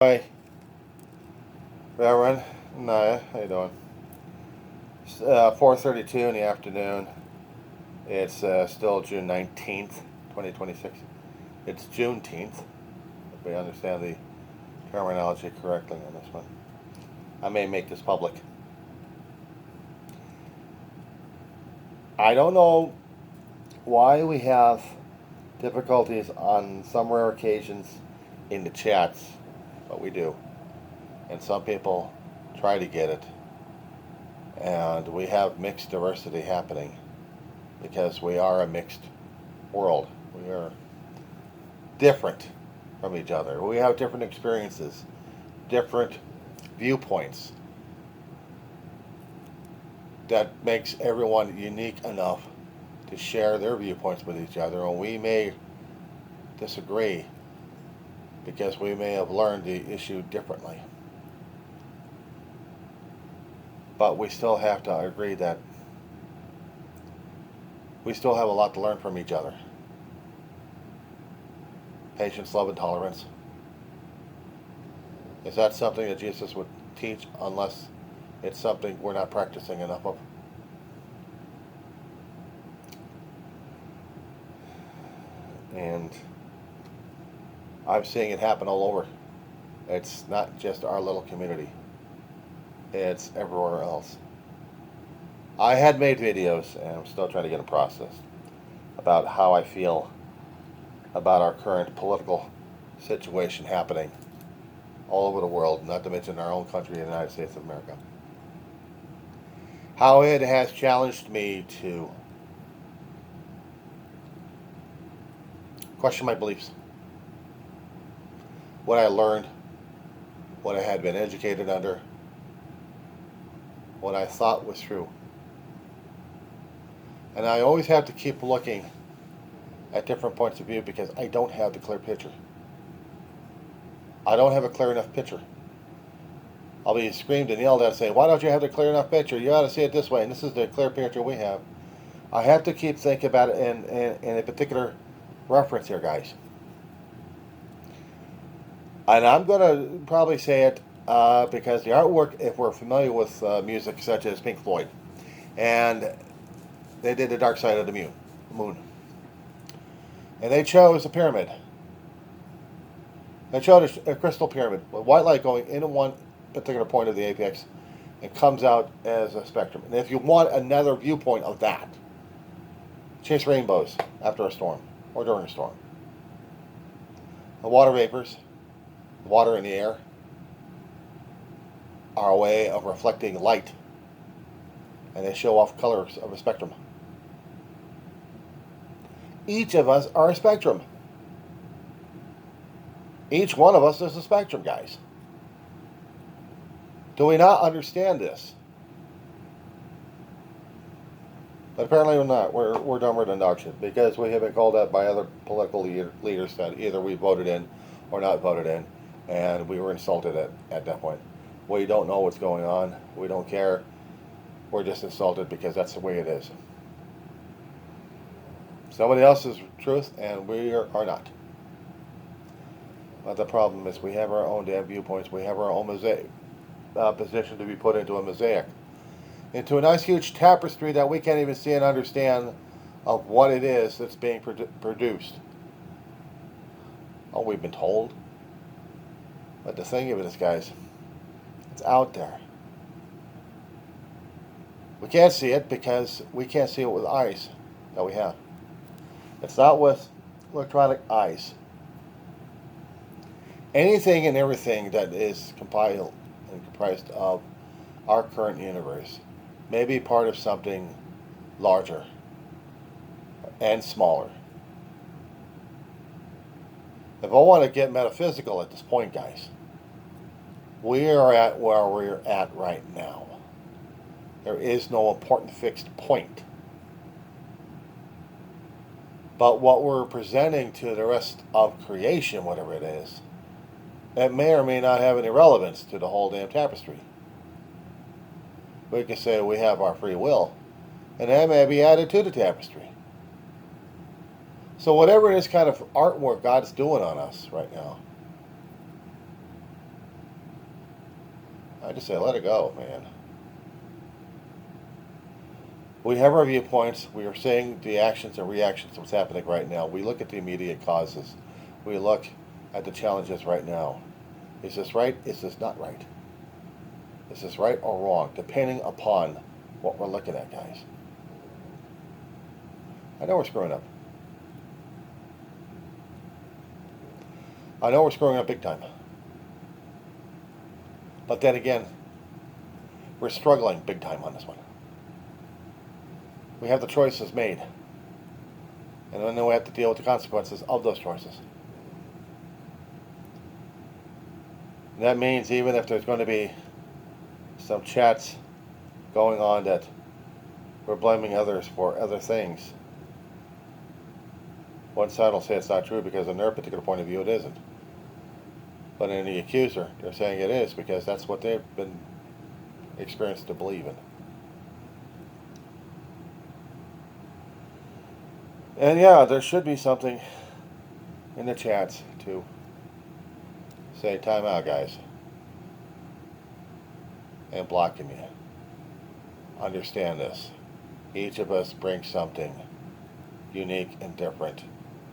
Hi, Reverend Naya. How you doing? It's 4:32 in the afternoon. It's still June 19th, 2026. It's Juneteenth, if we understand the terminology correctly on this one. I may make this public. I don't know why we have difficulties on some rare occasions in the chats, but we do. And some people try to get it. And we have mixed diversity happening because we are a mixed world. We are different from each other. We have different experiences, different viewpoints that makes everyone unique enough to share their viewpoints with each other. And we may disagree because we may have learned the issue differently. But we still have to agree that we still have a lot to learn from each other. Patience, love, and tolerance. Is that something that Jesus would teach unless it's something we're not practicing enough of? And I'm seeing it happen all over. It's not just our little community. It's everywhere else. I had made videos, and I'm still trying to get them processed, about how I feel about our current political situation happening all over the world, not to mention our own country, the United States of America. How it has challenged me to question my beliefs, what I learned, what I had been educated under, what I thought was true. And I always have to keep looking at different points of view because I don't have the clear picture. I don't have a clear enough picture. I'll be screamed and yelled at saying, why don't you have the clear enough picture? You ought to see it this way, and this is the clear picture we have. I have to keep thinking about it in a particular reference here, guys. And I'm going to probably say it because the artwork, if we're familiar with music such as Pink Floyd, and they did the Dark Side of the Moon. And they chose a pyramid. They chose a crystal pyramid with white light going into one particular point of the apex and comes out as a spectrum. And if you want another viewpoint of that, chase rainbows after a storm or during a storm. The water vapors, the water in the air, are a way of reflecting light, and they show off colors of a spectrum. Each of us are a spectrum. Each one of us is a spectrum, guys. Do we not understand this? But apparently we're not. We're dumber than dog shit because we have been called out by other political leaders that either we voted in or not voted in, and we were insulted at that point. We don't know what's going on. We don't care. We're just insulted because that's the way it is. Somebody else's truth, and we are not. But the problem is we have our own damn viewpoints. We have our own mosaic position to be put into a mosaic, into a nice huge tapestry that we can't even see and understand of what it is that's being produced. Oh, we've been told. But the thing of it is, guys, it's out there. We can't see it because we can't see it with eyes that we have. It's not with electronic eyes. Anything and everything that is compiled and comprised of our current universe may be part of something larger and smaller. If I want to get metaphysical at this point, guys, we are at where we're at right now. There is no important fixed point. But what we're presenting to the rest of creation, whatever it is, it may or may not have any relevance to the whole damn tapestry. We can say we have our free will, and that may be added to the tapestry. So whatever it is kind of artwork God's doing on us right now, I just say let it go, man. We have our viewpoints. We are saying the actions and reactions of what's happening right now. We look at the immediate causes. We look at the challenges right now. Is this right? Is this not right? Is this right or wrong? Depending upon what we're looking at, guys. I know we're screwing up. I know we're screwing up big time. But then again, we're struggling big time on this one. We have the choices made. And then we have to deal with the consequences of those choices. And that means even if there's going to be some chats going on that we're blaming others for other things, one side will say it's not true because in their particular point of view it isn't. But in the accuser, they're saying it is because that's what they've been experienced to believe in. And yeah, there should be something in the chats to say, time out, guys. And blocking you. Understand this. Each of us brings something unique and different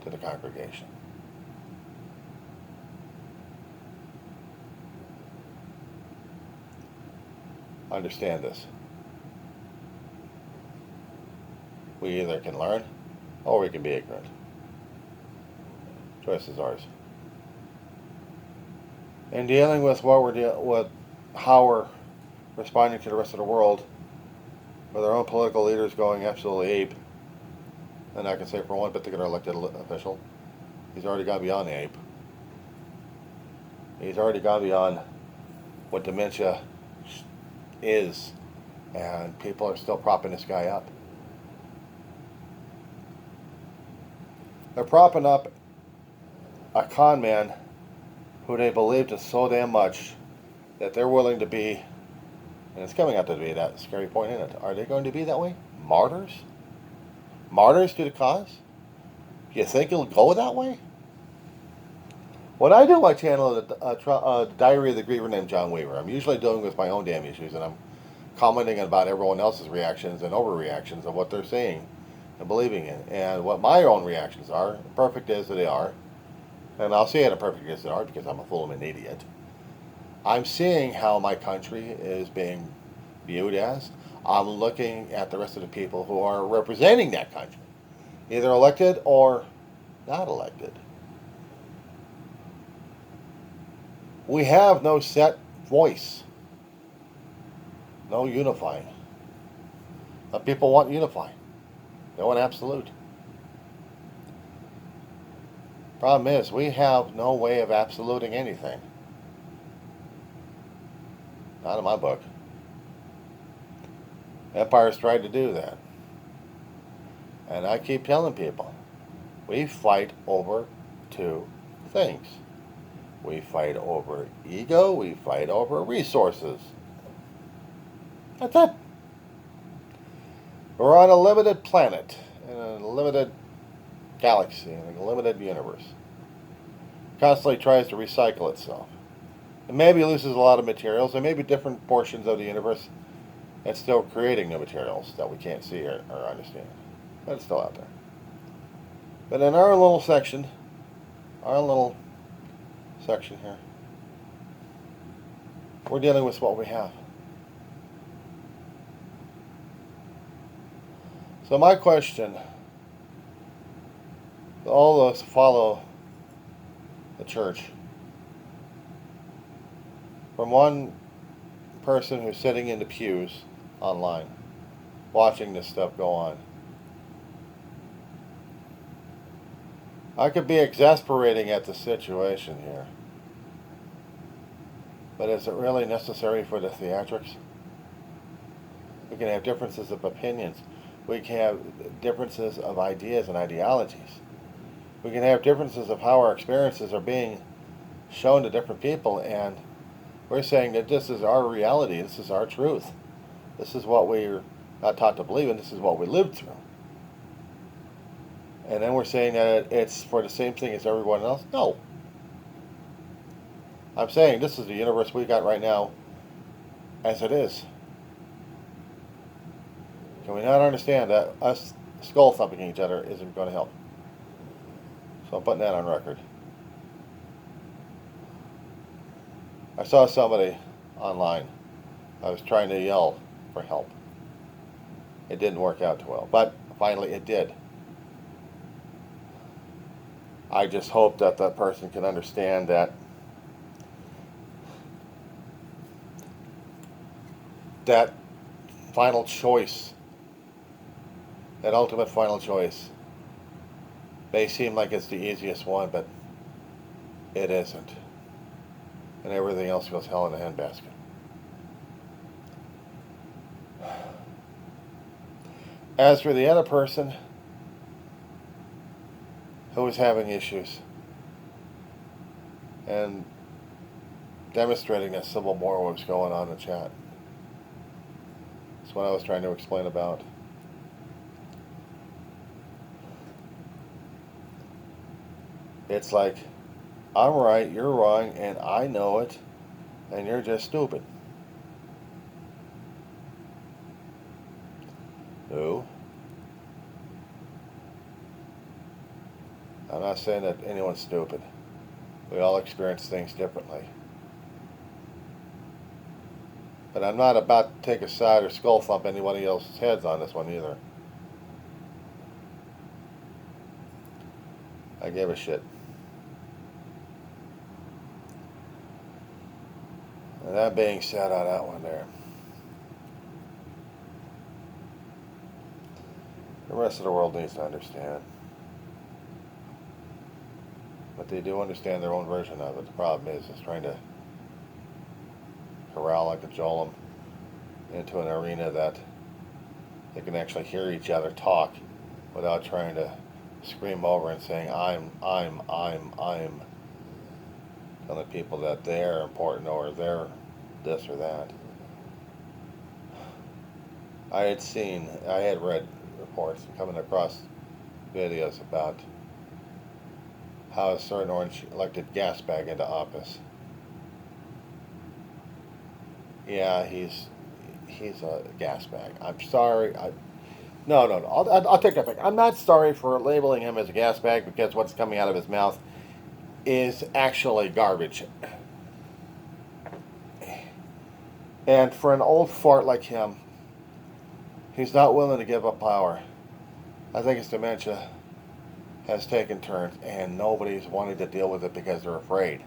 to the congregation. Understand this. We either can learn or we can be ignorant. Choice is ours. In dealing with what we're with, how we're responding to the rest of the world, with our own political leaders going absolutely ape, and I can say for one particular elected official, he's already gone beyond the ape. He's already gone beyond what dementia is, and people are still propping this guy up. They're propping up a con man who they believed in so damn much that they're willing to be, and it's coming out to be that scary point in it. Are they going to be that way? Martyrs? Martyrs to the cause? Do you think it'll go that way? When I do my channel, Diary of the Griever named John Weaver, I'm usually dealing with my own damn issues, and I'm commenting about everyone else's reactions and overreactions of what they're seeing and believing in, and what my own reactions are, perfect as they are, and I'll say it imperfect as they are because I'm a fool and an idiot. I'm seeing how my country is being viewed as. I'm looking at the rest of the people who are representing that country, either elected or not elected. We have no set voice, no unifying. Some people want unifying. They want absolute. Problem is, we have no way of absoluting anything. Not in my book. Empires tried to do that. And I keep telling people, we fight over two things. We fight over ego, we fight over resources. That's it. We're on a limited planet, in a limited galaxy, in a limited universe. Constantly tries to recycle itself. And maybe loses a lot of materials, and maybe different portions of the universe that's still creating new materials that we can't see or understand. But it's still out there. But in our little section here, we're dealing with what we have. So my question to all those who follow the church, from one person who's sitting in the pews online, watching this stuff go on, I could be exasperating at the situation here, but is it really necessary for the theatrics? We can have differences of opinions. We can have differences of ideas and ideologies. We can have differences of how our experiences are being shown to different people, and we're saying that this is our reality, this is our truth. This is what we're not taught to believe in, this is what we lived through. And then we're saying that it's for the same thing as everyone else? No. I'm saying this is the universe we got right now. as it is. Can we not understand that us skull thumping each other isn't going to help? So I'm putting that on record. I saw somebody online. I was trying to yell for help. It didn't work out too well, but finally it did. I just hope that that person can understand that that final choice, that ultimate final choice, may seem like it's the easiest one, but it isn't. And everything else goes hell in a handbasket. As for the other person who was having issues and demonstrating that civil war was going on in the chat, that's what I was trying to explain about. It's like, I'm right, you're wrong, and I know it, and you're just stupid. No. I'm not saying that anyone's stupid. We all experience things differently. But I'm not about to take a side or skull thump anybody else's heads on this one either. I gave a shit. And that being said on that one there, the rest of the world needs to understand. But they do understand their own version of it. The problem is trying to corral and cajole them into an arena that they can actually hear each other talk without trying to scream over and saying, I'm, telling people that they're important or they're this or that. I had read reports coming across videos about how a certain orange elected gas bag into office. Yeah, he's a gas bag. I'm sorry. No. I'll take that back. I'm not sorry for labeling him as a gas bag because what's coming out of his mouth is actually garbage. And for an old fart like him, he's not willing to give up power. I think his dementia has taken turns, and nobody's wanted to deal with it because they're afraid.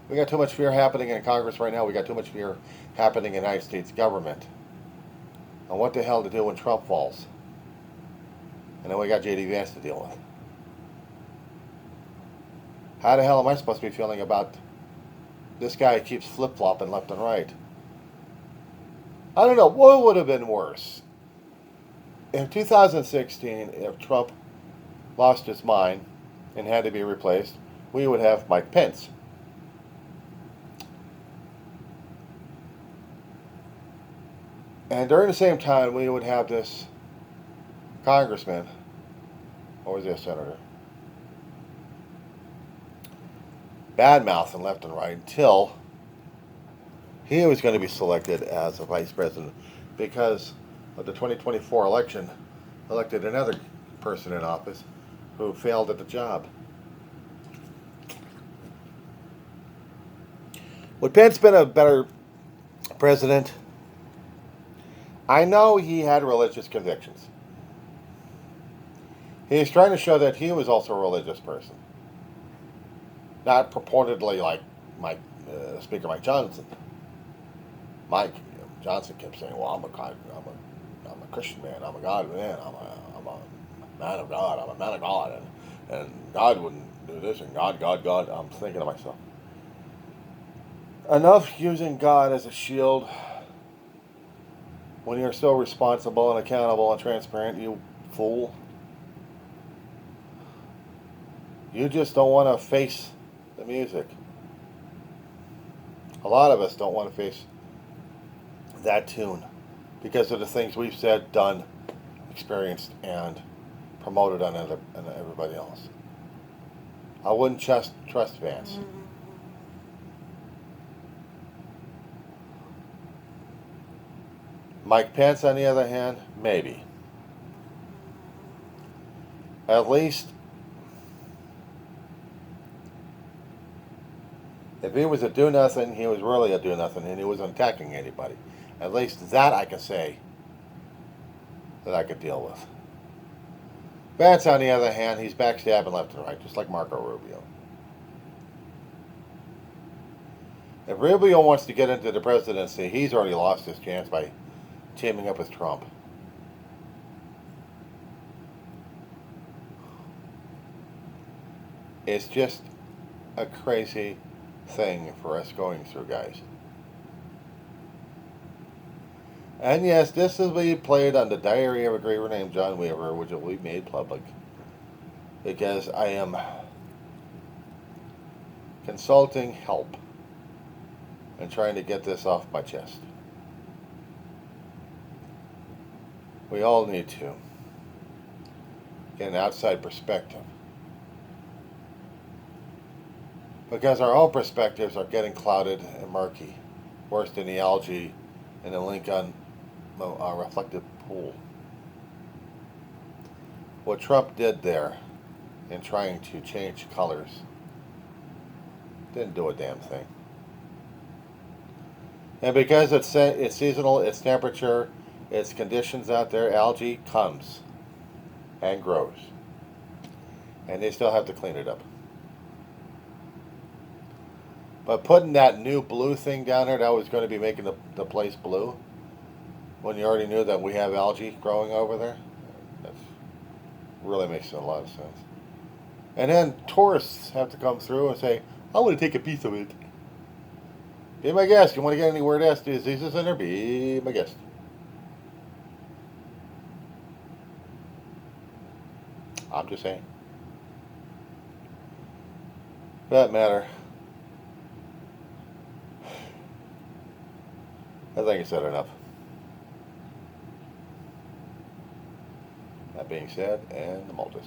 We got too much fear happening in Congress right now. We got too much fear happening in the United States government. And what the hell to do when Trump falls? And then we got J.D. Vance to deal with. How the hell am I supposed to be feeling about this guy who keeps flip-flopping left and right? I don't know. What would have been worse? In 2016, if Trump lost his mind and had to be replaced, we would have Mike Pence. And during the same time, we would have this congressman, or was he a senator, bad-mouthing left and right until he was going to be selected as a vice president because of the 2024 election elected another person in office who failed at the job. Would Pence been a better president? I know he had religious convictions. He was trying to show that he was also a religious person. Not purportedly like Speaker Mike Johnson. Mike Johnson kept saying, well, I'm a Christian man, I'm a God man, I'm a man of God, I'm a man of God, and God wouldn't do this, and God. I'm thinking to myself, enough using God as a shield when you're so responsible and accountable and transparent, you fool. You just don't want to face the music. A lot of us don't want to face that tune because of the things we've said, done, experienced, and promoted on everybody else. I wouldn't trust Vance. Mike Pence, on the other hand, maybe. At least, if he was a do nothing, he was really a do nothing, and he wasn't attacking anybody. At least that I could say that I could deal with. Vance, on the other hand, he's backstabbing left and right, just like Marco Rubio. If Rubio wants to get into the presidency, he's already lost his chance by teaming up with Trump. It's just a crazy thing for us going through, guys. And yes, this will be played on the Diary of a Griever named John Weaver, which will be made public. Because I am consulting help and trying to get this off my chest. We all need to get an outside perspective. Because our own perspectives are getting clouded and murky. Worse than the algae in the Lincoln reflective pool. What Trump did there in trying to change colors didn't do a damn thing. And because it's seasonal, it's temperature, it's conditions out there, algae comes and grows. And they still have to clean it up. But putting that new blue thing down there that was going to be making the place blue, when you already knew that we have algae growing over there, that really makes a lot of sense. And then tourists have to come through and say, I want to take a piece of it. Be my guest. You want to get any weird ass diseases in there? Be my guest. I'm just saying. For that matter, I think I said enough. That being said, and the Maltus.